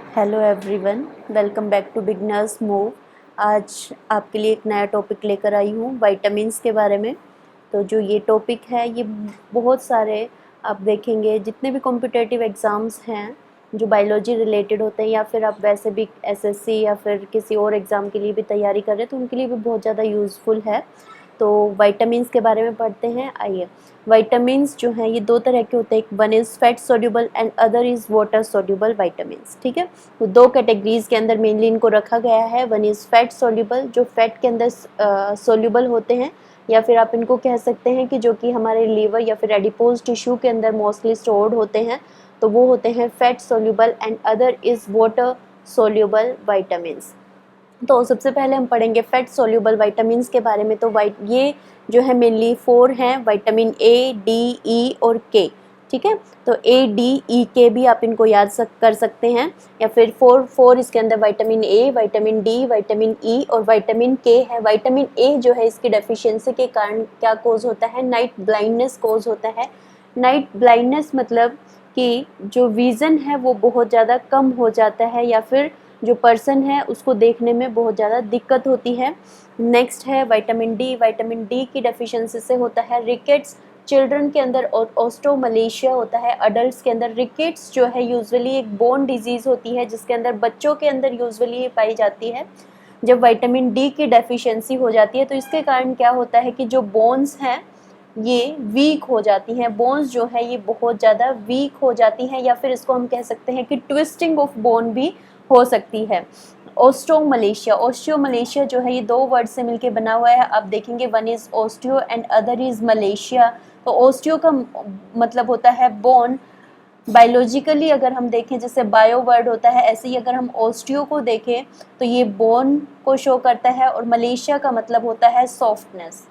Hello everyone, welcome back to beginners move. आज आपके लिए एक नया टॉपिक लेकर आई हूँ विटामिन्स के बारे में। तो जो ये टॉपिक है ये बहुत सारे आप देखेंगे जितने भी कॉम्पिटिटिव एग्ज़ाम्स हैं जो बायोलॉजी रिलेटेड होते हैं या फिर आप वैसे भी एसएससी या फिर किसी और एग्ज़ाम के लिए भी तैयारी कर रहे हैं तो उनके लिए भी बहुत ज़्यादा यूज़फुल है। तो विटामिन्स के बारे में पढ़ते हैं। आइए, विटामिन्स जो हैं ये दो तरह के होते हैं, एक one is fat soluble and other is water soluble vitamins. ठीक है, तो दो कैटेगरीज के अंदर मेनली इनको रखा गया है। वन इज़ फैट सोल्यूबल, जो फैट के अंदर सोल्यूबल होते हैं, या फिर आप इनको कह सकते हैं कि जो कि हमारे लीवर या फिर एडिपोज टिश्यू के अंदर मोस्टली स्टोर्ड होते हैं, तो वो होते हैं fat soluble and other is water soluble vitamins. तो सबसे पहले हम पढ़ेंगे फैट सोल्यूबल विटामिन्स के बारे में। तो ये जो है मेनली 4 हैं, विटामिन ए, डी, ई और के। ठीक है, तो ए, डी, ई, के भी आप इनको याद कर सकते हैं, या फिर फोर इसके अंदर vitamin A, vitamin D, vitamin E और विटामिन के है। विटामिन ए जो है इसकी डेफिशिएंसी के कारण क्या कोज होता है, नाइट ब्लाइंडनेस कोज होता है। नाइट ब्लाइंडनेस मतलब कि जो विज़न है वो बहुत ज़्यादा कम हो जाता है, या फिर जो पर्सन है उसको देखने में बहुत ज़्यादा दिक्कत होती है। नेक्स्ट है विटामिन डी। विटामिन डी की डेफिशिएंसी से होता है रिकेट्स चिल्ड्रन के अंदर और ऑस्टोमलेशिया होता है अडल्ट्स के अंदर। रिकेट्स जो है यूजुअली एक बोन डिजीज़ होती है जिसके अंदर बच्चों के अंदर यूजुअली ये पाई जाती है। जब विटामिन डी की डेफिशिएंसी हो जाती है तो इसके कारण क्या होता है कि जो बोन्स हैं ये वीक हो जाती हैं। बोन्स जो है ये बहुत ज़्यादा वीक हो जाती हैं, या फिर इसको हम कह सकते हैं कि ट्विस्टिंग ऑफ बोन भी हो सकती है। ओस्टियोमलेशिया जो है ये दो वर्ड से मिलके बना हुआ है। आप देखेंगे one is osteo and other is Malaysia. तो ओस्टियो का मतलब होता है बोन। बायोलॉजिकली अगर हम देखें जैसे बायो वर्ड होता है, ऐसे ही अगर हम ओस्टियो को देखें तो ये बोन को शो करता है, और मलेशिया का मतलब होता है सॉफ्टनेस।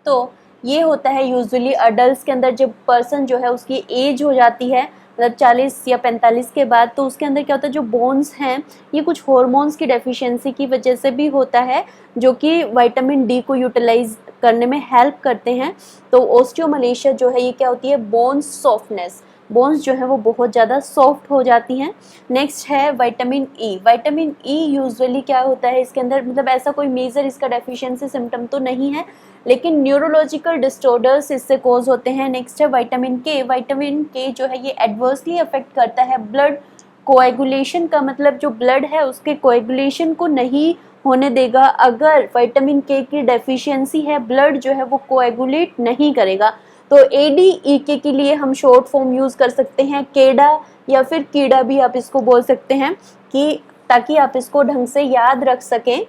तो ये होता है यूजुअली अडल्ट के अंदर। जब पर्सन जो है उसकी एज हो जाती है मतलब 40 या 45 के बाद, तो उसके अंदर क्या होता है, जो बोन्स हैं ये कुछ हॉर्मोन्स की डेफिशिएंसी की वजह से भी होता है जो कि विटामिन डी को यूटिलाइज करने में हेल्प करते हैं। तो ओस्टियोमलेशिया जो है ये क्या होती है, बोन्स सॉफ्टनेस। बोन्स जो है वो बहुत ज़्यादा सॉफ्ट हो जाती हैं। नेक्स्ट है vitamin E. Vitamin E usually क्या होता है इसके अंदर, मतलब ऐसा कोई मेजर इसका डेफिशिएंसी सिम्टम तो नहीं है, लेकिन न्यूरोलॉजिकल डिसऑर्डर्स इससे कोज होते हैं। नेक्स्ट है विटामिन के। विटामिन के जो है ये एडवर्सली अफेक्ट करता है ब्लड कोएगुलेशन का, मतलब जो ब्लड है उसके कोएगुलेशन को नहीं होने देगा। अगर विटामिन के की डेफिशिएंसी है, ब्लड जो है वो कोएगुलेट नहीं करेगा। तो ADEK के लिए हम शॉर्ट फॉर्म यूज़ कर सकते हैं केडा, या फिर कीड़ा भी आप इसको बोल सकते हैं, कि ताकि आप इसको ढंग से याद रख सकें।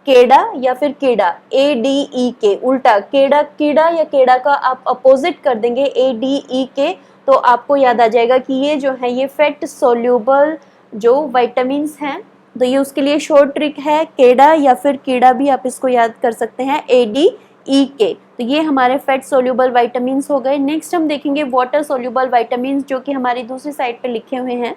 केडा या फिर कीड़ा, ADEK। उल्टा केडा, कीड़ा या केड़ा का आप अपोजिट कर देंगे ADEK, तो आपको याद आ जाएगा कि ये जो है ये फैट सोल्यूबल जो विटामिन्स हैं। तो ये उसके लिए शॉर्ट ट्रिक है, केडा या फिर कीड़ा भी आप इसको याद कर सकते हैं, ADEK। तो ये हमारे फैट सोल्यूबल विटामिन्स हो गए। नेक्स्ट हम देखेंगे वाटर सोल्यूबल विटामिन्स, जो कि हमारी दूसरी साइड पे लिखे हुए हैं।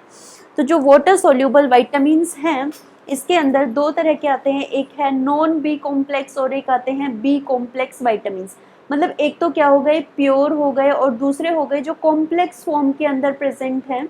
तो जो वाटर सोल्यूबल विटामिन्स हैं इसके अंदर दो तरह के आते हैं, एक है नॉन बी कॉम्प्लेक्स और एक आते हैं बी कॉम्प्लेक्स विटामिन्स। मतलब एक तो क्या हो गए, प्योर हो गए, और दूसरे हो गए जो कॉम्प्लेक्स फॉर्म के अंदर प्रेजेंट हैं,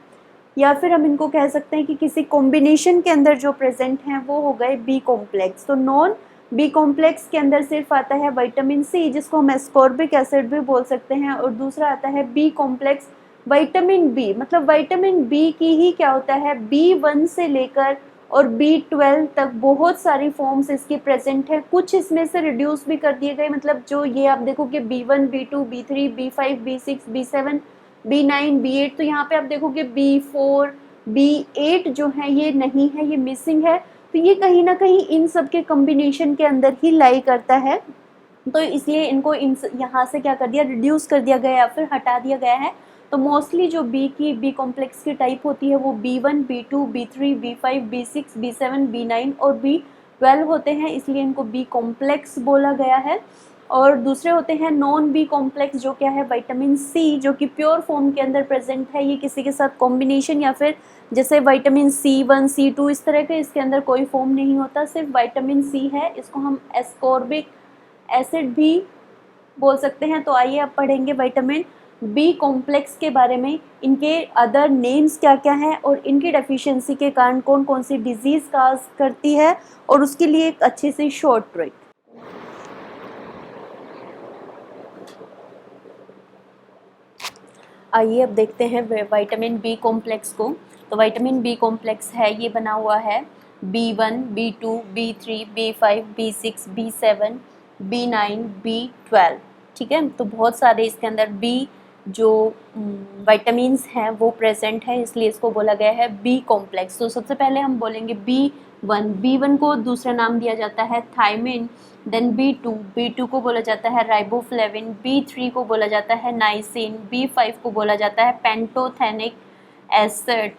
या फिर हम इनको कह सकते हैं कि किसी कॉम्बिनेशन के अंदर जो प्रेजेंट हैं वो हो गए बी कॉम्प्लेक्स। तो नॉन बी कॉम्प्लेक्स के अंदर सिर्फ आता है विटामिन सी, जिसको हम एस्कॉर्बिक एसिड भी बोल सकते हैं, और दूसरा आता है बी कॉम्प्लेक्स विटामिन बी। मतलब विटामिन बी की ही क्या होता है, B1 से लेकर और B12 तक बहुत सारी फॉर्म्स इसकी प्रेजेंट है। कुछ इसमें से रिड्यूस भी कर दिए गए, मतलब जो ये आप देखोगे B1, B2, B3, B5, B6, B7, B9, B8, तो यहाँ पे आप देखोगे B4, B8 जो है ये नहीं है, ये मिसिंग है। तो ये कहीं ना कहीं इन सब के कॉम्बिनेशन के अंदर ही लाई करता है, तो इसलिए इनको यहाँ से क्या कर दिया, रिड्यूस कर दिया गया या फिर हटा दिया गया है। तो मोस्टली जो बी कॉम्प्लेक्स की टाइप होती है वो B1, B2, B3, B5, B6, B7, B9 और B12 होते हैं, इसलिए इनको बी कॉम्प्लेक्स बोला गया है। और दूसरे होते हैं नॉन बी कॉम्प्लेक्स, जो क्या है विटामिन सी, जो कि प्योर फॉर्म के अंदर प्रेजेंट है। ये किसी के साथ कॉम्बिनेशन या फिर जैसे विटामिन C1, C2 इस तरह के इसके अंदर कोई फॉर्म नहीं होता, सिर्फ विटामिन सी है। इसको हम एस्कॉर्बिक एसिड भी बोल सकते हैं। तो आइए अब पढ़ेंगे विटामिन बी कॉम्प्लेक्स के बारे में, इनके अदर नेम्स क्या क्या हैं और इनकी डेफिशिएंसी के कारण कौन कौन सी डिजीज़ काज करती है, और उसके लिए एक अच्छी सी शॉर्ट ट्रिक। आइए अब देखते हैं विटामिन बी कॉम्प्लेक्स को। तो विटामिन बी कॉम्प्लेक्स है, ये बना हुआ है B1, B2, B3, B5, B6, B7, B9, B12। ठीक है, तो बहुत सारे इसके अंदर बी जो विटामिन्स हैं वो प्रेजेंट है, इसलिए इसको बोला गया है बी कॉम्प्लेक्स। तो सबसे पहले हम बोलेंगे B1 को दूसरा नाम दिया जाता है थायमिन। देन B2 को बोला जाता है राइबोफ्लेविन। B3 को बोला जाता है नाइसिन। B5 को बोला जाता है पेंटोथेनिक एसिड।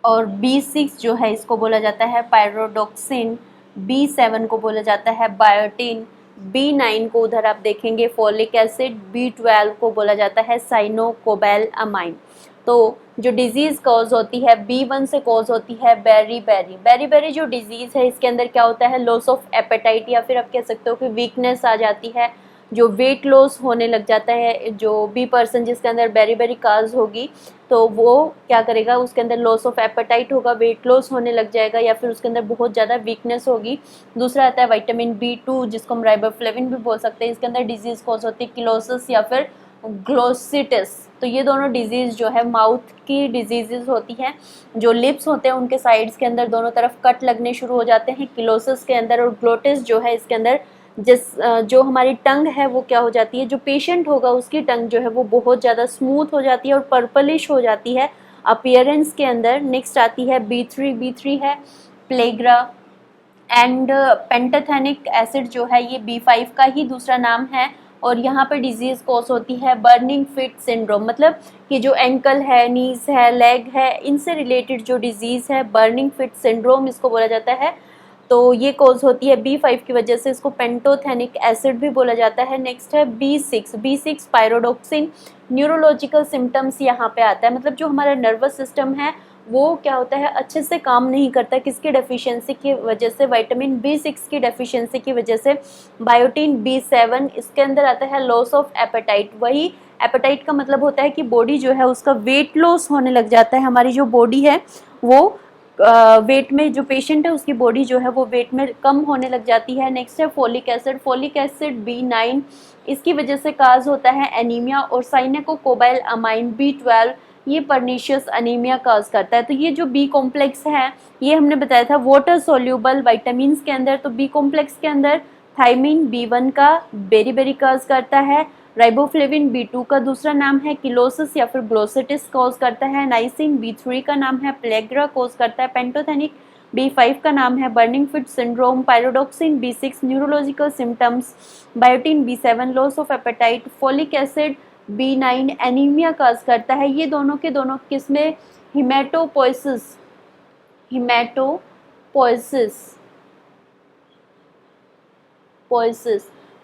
और B6 जो है इसको बोला जाता है पायरोडोक्सिन। B7 को बोला जाता है बायोटिन। B9 को उधर आप देखेंगे फोलिक एसिड। B12 को बोला जाता है साइनोकोबैलामाइन। तो जो डिजीज़ कॉज होती है B1 से कॉज होती है बेरी जो डिजीज़ है, इसके अंदर क्या होता है, लॉस ऑफ एपेटाइट, या फिर आप कह सकते हो कि वीकनेस आ जाती है, जो वेट लॉस होने लग जाता है। जो बी पर्सन जिसके अंदर बेरी काज होगी, तो वो क्या करेगा, उसके अंदर लॉस ऑफ एपेटाइट होगा, वेट लॉस होने लग जाएगा, या फिर उसके अंदर बहुत ज़्यादा वीकनेस होगी। दूसरा आता है विटामिन B2 जिसको हम राइबोफ्लेविन भी बोल सकते हैं, इसके अंदर डिजीज़ कॉज होती है किलोसिस या फिर ग्लोसिटिस। तो ये दोनों डिजीज़ जो है माउथ की डिजीज़ होती हैं, जो लिप्स होते हैं उनके साइड्स के अंदर दोनों तरफ कट लगने शुरू हो जाते हैं किलोसिस के अंदर। और ग्लोटिस जो है इसके अंदर जो हमारी टंग है वो क्या हो जाती है, जो पेशेंट होगा उसकी टंग जो है वो बहुत ज़्यादा स्मूथ हो जाती है और पर्पलिश हो जाती है अपीयरेंस के अंदर। नेक्स्ट आती है B3 है प्लेग्रा एंड पेंटाथेनिक एसिड जो है ये B5 का ही दूसरा नाम है। और यहाँ पे डिजीज़ कॉज होती है बर्निंग फिट सिंड्रोम, मतलब कि जो एंकल है, नीज है, लेग है, इनसे रिलेटेड जो डिजीज़ है बर्निंग फिट सिंड्रोम इसको बोला जाता है। तो ये कॉज होती है B5 की वजह से, इसको पेंटोथेनिक एसिड भी बोला जाता है। नेक्स्ट है B6 पायरोडोक्सिन। न्यूरोलॉजिकल सिम्टम्स यहाँ पे आता है, मतलब जो हमारा नर्वस सिस्टम है वो क्या होता है, अच्छे से काम नहीं करता, किसकी डेफिशिएंसी की वजह से, विटामिन B6 की डेफिशिएंसी की वजह से। बायोटिन B7, इसके अंदर आता है लॉस ऑफ एपेटाइट। वही एपेटाइट का मतलब होता है कि बॉडी जो है उसका वेट लॉस होने लग जाता है, हमारी जो बॉडी है वो वेट में, जो पेशेंट है उसकी बॉडी जो है वो वेट में कम होने लग जाती है। नेक्स्ट है फोलिक एसिड B9, इसकी वजह से काज होता है एनीमिया। और साइनेकोबाइलामाइन B12, ये पर्निशियस अनीमिया काज करता है। तो ये जो बी कॉम्प्लेक्स है ये हमने बताया था वाटर सोल्यूबल विटामिन के अंदर। तो बी कॉम्प्लेक्स के अंदर थायमिन B1 का बेरी काज करता है, राइबोफ्लेविन B2 का दूसरा नाम है किलोसिस या फिर ग्लोसिटिस कॉज करता है, नाइसिन B3 का नाम है प्लेग्रा कॉज करता है, पेंटोथेनिक B5 का नाम है burning feet syndrome, pyridoxine B6 neurological symptoms, biotin B7 loss of appetite, folic acid B9 anaemia cause करता है। ये दोनों के दोनों किसमें, हिमेटोपोइसिस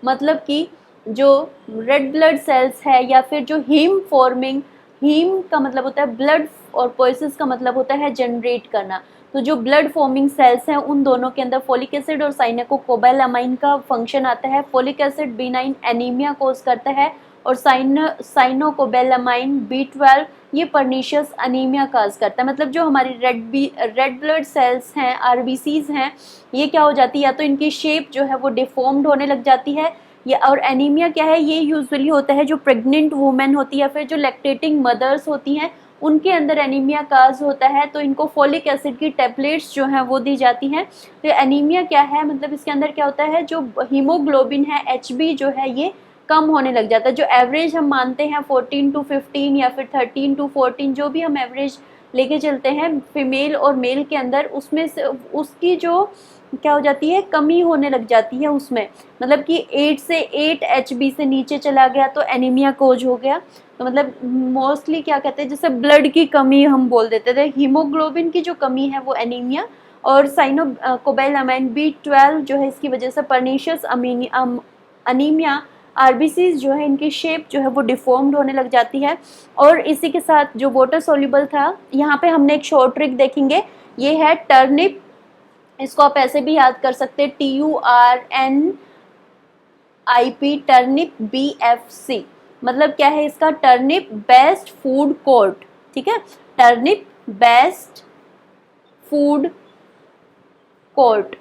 मतलब कि जो रेड ब्लड सेल्स है या फिर जो हीम का मतलब होता है ब्लड और पोइसिस का मतलब होता है जनरेट करना। तो जो ब्लड फॉर्मिंग सेल्स हैं उन दोनों के अंदर फोलिक एसिड और साइनेकोबाइलामाइन का फंक्शन आता है। फोलिक एसिड B9 एनीमिया कोज करता है और साइनोकोबाइलामाइन B12 ये पर्निशियस अनीमिया काज करता है। मतलब जो हमारी रेड ब्लड सेल्स हैं, RBCs हैं, ये क्या हो जाती है, या तो इनकी शेप जो है वो डिफॉर्म्ड होने लग जाती है, या और एनीमिया क्या है, ये यूजुअली होता है जो प्रेग्नेंट वुमेन होती है या फिर जो लैक्टेटिंग मदर्स होती हैं उनके अंदर एनीमिया काज होता है। तो इनको फोलिक एसिड की टैबलेट्स जो हैं वो दी जाती हैं। तो एनीमिया क्या है, मतलब इसके अंदर क्या होता है, जो हीमोग्लोबिन है HB जो है ये कम होने लग जाता है। जो एवरेज हम मानते हैं 14 to 15 या फिर 13 to 14, जो भी हम एवरेज लेके चलते हैं फीमेल और मेल के अंदर, उसमें से उसकी जो क्या हो जाती है, कमी होने लग जाती है उसमें। मतलब कि 8 HB से नीचे चला गया तो एनीमिया कोज हो गया। तो मतलब मोस्टली क्या कहते हैं, जैसे ब्लड की कमी हम बोल देते थे, हीमोग्लोबिन की जो कमी है वो एनीमिया। और साइनोकोबाइलामाइन B12 जो है इसकी वजह से पर्निशियस अनीमिया, RBCs जो है इनकी शेप जो है वो डिफॉर्म्ड होने लग जाती है। और इसी के साथ जो वाटर सोल्यूबल था, यहाँ पे हमने एक शॉर्ट ट्रिक देखेंगे, ये है टर्निप। इसको आप ऐसे भी याद कर सकते हैं TURNIP टर्निप BFC, मतलब क्या है इसका, टर्निप बेस्ट फूड कोर्ट, ठीक है, टर्निप बेस्ट फूड कोर्ट।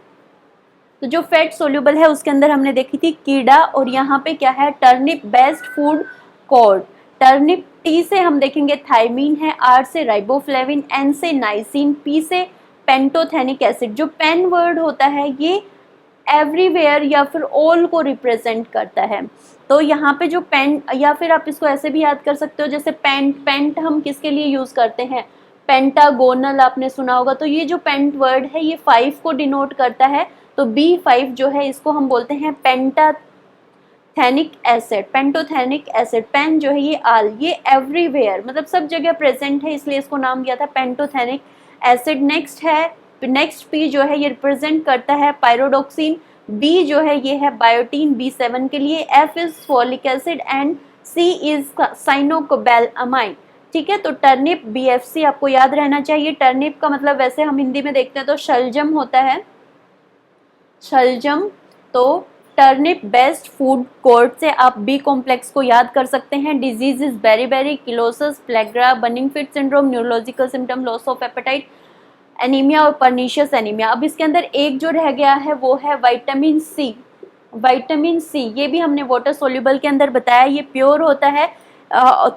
तो जो फैट सोल्यूबल है उसके अंदर हमने देखी थी कीड़ा, और यहाँ पे क्या है, turnip best food court. Turnip, T से हम देखेंगे थायमीन है, आर से राइबोफ्लेविन, एन से नाइसिन, पी से पेंटोथेनिक एसिड। जो पेन वर्ड होता है ये एवरीवेयर या फिर ऑल को रिप्रेजेंट करता है। तो यहाँ पे जो पेंट, या फिर आप इसको ऐसे भी याद कर सकते हो जैसे पेंट, पेंट हम किसके लिए यूज करते हैं, पेंटागोनल आपने सुना होगा। तो ये जो पेंट वर्ड है ये 5 को डिनोट करता है, तो B5 जो है इसको हम बोलते हैं पेंटाथेनिक एसिड, पेंटोथेनिक एसिड। पेन जो है ये आल, ये एवरीवेयर मतलब सब जगह प्रेजेंट है, इसलिए इसको नाम दिया था पेंटोथेनिक एसिड। नेक्स्ट है, नेक्स्ट P जो है ये रिप्रेजेंट करता है पायरोडोक्सिन, B जो है ये है बायोटीन B7 के लिए, F is folic acid and C is cyanocobalamin, ठीक है। तो टर्निप BFC आपको याद रहना चाहिए। टर्निप का मतलब वैसे हम हिंदी में देखते हैं तो शलजम होता है, शलजम। तो टर्निप बेस्ट फूड कोर्ट से आप बी कॉम्प्लेक्स को याद कर सकते हैं। Disease is beriberi, cheilosis, pellagra, burning feet syndrome, neurological symptom, loss of appetite, anaemia और पर्निशियस एनीमिया। अब इसके अंदर एक जो रह गया है वो है विटामिन सी। विटामिन सी ये भी हमने वाटर सोल्यूबल के अंदर बताया, ये प्योर होता है।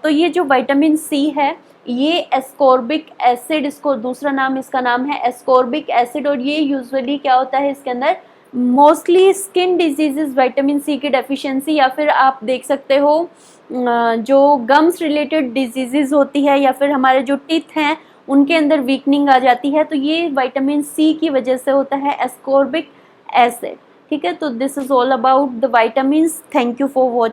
तो ये जो विटामिन सी है ये एस्कॉर्बिक एसिड, इसको दूसरा नाम, इसका नाम है एस्कॉर्बिक एसिड। और ये यूजुअली क्या होता है इसके अंदर, mostly skin diseases vitamin C की डेफिशिएंसी, या फिर आप देख सकते हो जो गम्स रिलेटेड डिजीजेस होती है, या फिर हमारे जो टीथ हैं उनके अंदर वीकनिंग आ जाती है, तो ये विटामिन सी की वजह से होता है एस्कॉर्बिक एसिड, ठीक है। तो this is all about the vitamins. Thank you for watching.